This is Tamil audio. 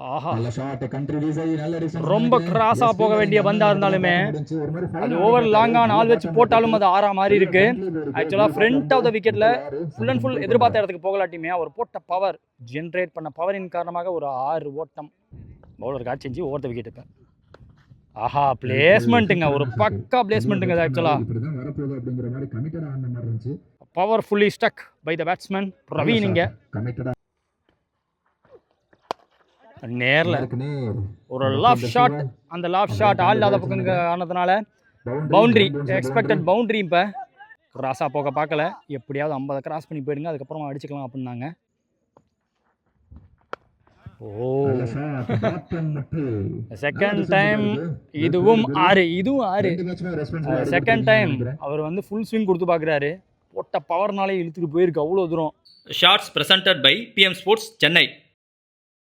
ஆஹா, ரொம்ப கிராஸா போக வேண்டிய பந்தா இருந்தாலுமே அது ஓவர் லாங்கான ஆள் வச்சு போட்டாலும் அது ஆறா மாதிரி இருக்கு. ஆக்சுவலா ஃப்ரண்ட் ஆஃப் த விக்கெட்ல ஃபுல் அண்ட் ஃபுல் எதிர்பார்த்த இடத்துக்கு போகலாட்டியுமே அவர் போட்ட பவர், ஜென்ரேட் பண்ண பவரின் காரணமாக ஒரு 6 ஓட்டம் பவுலர் காட்சி செஞ்சு ஓவர் த விக்கெட். ஆஹா, பிளேஸ்மெண்ட்டுங்க, ஒரு பக்கா பிளேஸ்மெண்ட்டுங்க. அது ஆக்சுவலா powerfully stuck by the batsman Praveen. இங்க நேரில் ஒரு லாஃப் ஷாட், அந்த லாஃப் ஷாட் ஆள் இல்லாத பக்கம் ஆனதுனால பவுண்ட்ரி, எக்ஸ்பெக்டட் பவுண்ட்ரி. இப்போ கிராஸாக போக பார்க்கல, எப்படியாவது 50 கிராஸ் பண்ணி போயிடுங்க, அதுக்கப்புறமா அடிச்சுக்கலாம் அப்படின்னாங்க. ஓ, செகண்ட் டைம் இதுவும் 6, இதுவும் 6. செகண்ட் டைம் அவர் வந்து ஃபுல் ஸ்விங் கொடுத்து பார்க்குறாரு, போட்ட பவர்னாலே இழுத்துட்டு போயிருக்கு அவ்வளோ தூரம். Shorts presented by PM sports Chennai.